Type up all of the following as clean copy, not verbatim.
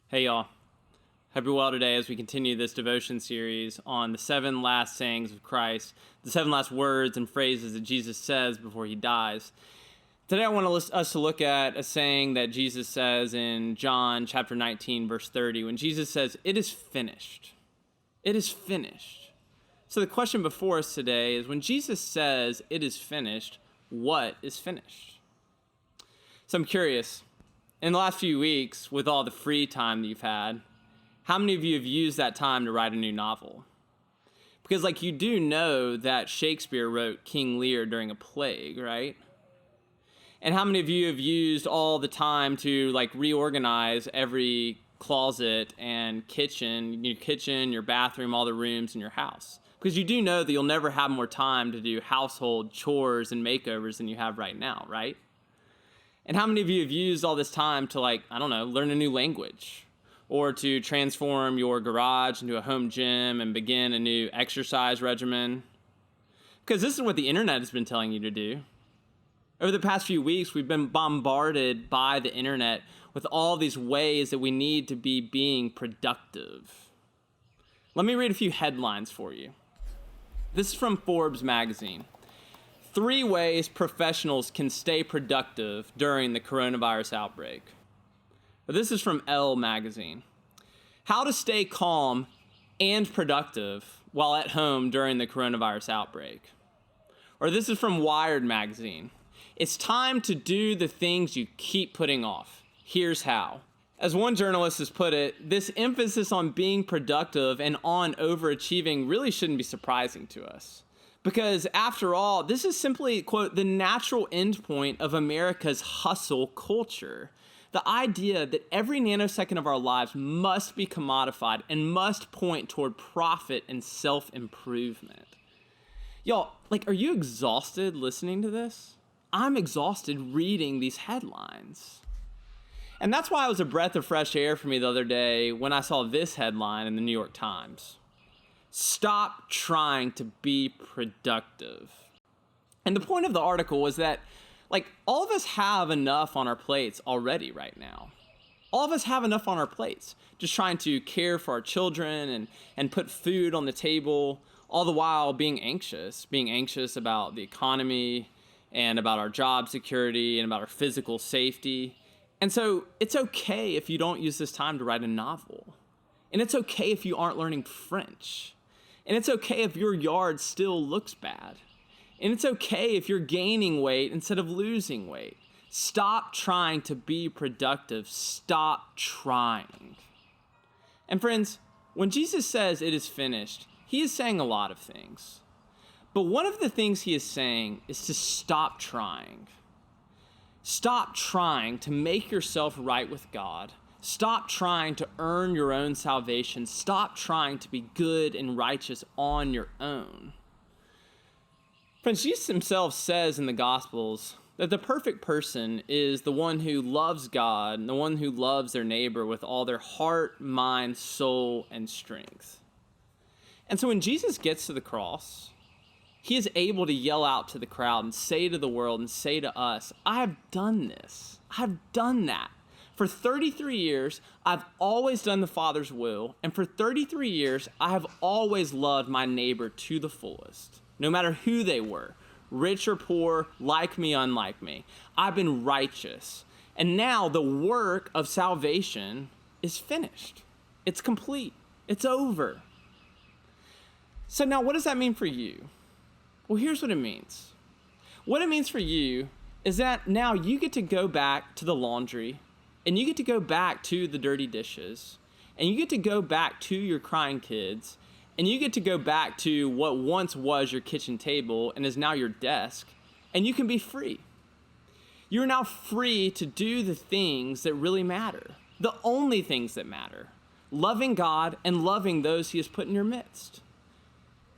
Hey y'all, hope you're well today as we continue this devotion series on the 7 last sayings of Christ, the 7 last words and phrases that Jesus says before he dies. Today I want us to look at a saying that Jesus says in John chapter 19 verse 30 when Jesus says, "It is finished." It is finished. So the question before us today is when Jesus says it is finished, what is finished? So I'm curious, in the last few weeks, with all the free time that you've had, how many of you have used that time to write a new novel? Because you do know that Shakespeare wrote King Lear during a plague, right? And how many of you have used all the time to reorganize every closet and kitchen, your bathroom, all the rooms in your house? Because you do know that you'll never have more time to do household chores and makeovers than you have right now, right? And how many of you have used all this time to learn a new language or to transform your garage into a home gym and begin a new exercise regimen? Because this is what the internet has been telling you to do. Over the past few weeks, we've been bombarded by the internet with all these ways that we need to be being productive. Let me read a few headlines for you. This is from Forbes magazine. 3 ways professionals can stay productive during the coronavirus outbreak. This is from Elle magazine. How to stay calm and productive while at home during the coronavirus outbreak. Or this is from Wired magazine. It's time to do the things you keep putting off. Here's how. As one journalist has put it, this emphasis on being productive and on overachieving really shouldn't be surprising to us. Because after all, this is simply, quote, the natural endpoint of America's hustle culture. The idea that every nanosecond of our lives must be commodified and must point toward profit and self-improvement. Y'all, are you exhausted listening to this? I'm exhausted reading these headlines. And that's why it was a breath of fresh air for me the other day when I saw this headline in the New York Times. Stop trying to be productive. And the point of the article was that, all of us have enough on our plates already right now. All of us have enough on our plates, just trying to care for our children and put food on the table, all the while being anxious about the economy and about our job security and about our physical safety. And so it's okay if you don't use this time to write a novel. And it's okay if you aren't learning French. And it's okay if your yard still looks bad. And it's okay if you're gaining weight instead of losing weight. Stop trying to be productive. Stop trying. And friends, when Jesus says it is finished, he is saying a lot of things. But one of the things he is saying is to stop trying. Stop trying to make yourself right with God. Stop trying to earn your own salvation. Stop trying to be good and righteous on your own. Friends, Jesus himself says in the Gospels that the perfect person is the one who loves God and the one who loves their neighbor with all their heart, mind, soul, and strength. And so when Jesus gets to the cross, he is able to yell out to the crowd and say to the world and say to us, I have done this. I've done that. For 33 years, I've always done the Father's will, and for 33 years, I have always loved my neighbor to the fullest, no matter who they were, rich or poor, like me, unlike me. I've been righteous, and now the work of salvation is finished. It's complete. It's over. So now what does that mean for you? Well, here's what it means. What it means for you is that now you get to go back to the laundry, and you get to go back to the dirty dishes, and you get to go back to your crying kids, and you get to go back to what once was your kitchen table and is now your desk, and you can be free. You're now free to do the things that really matter, the only things that matter, loving God and loving those he has put in your midst.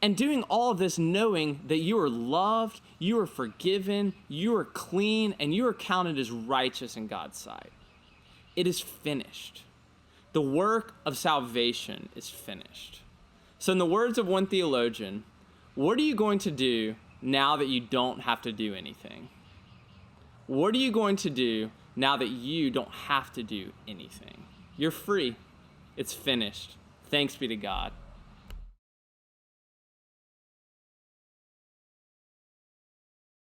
And doing all of this knowing that you are loved, you are forgiven, you are clean, and you are counted as righteous in God's sight. It is finished. The work of salvation is finished. So in the words of one theologian, what are you going to do now that you don't have to do anything? What are you going to do now that you don't have to do anything? You're free. It's finished. Thanks be to God.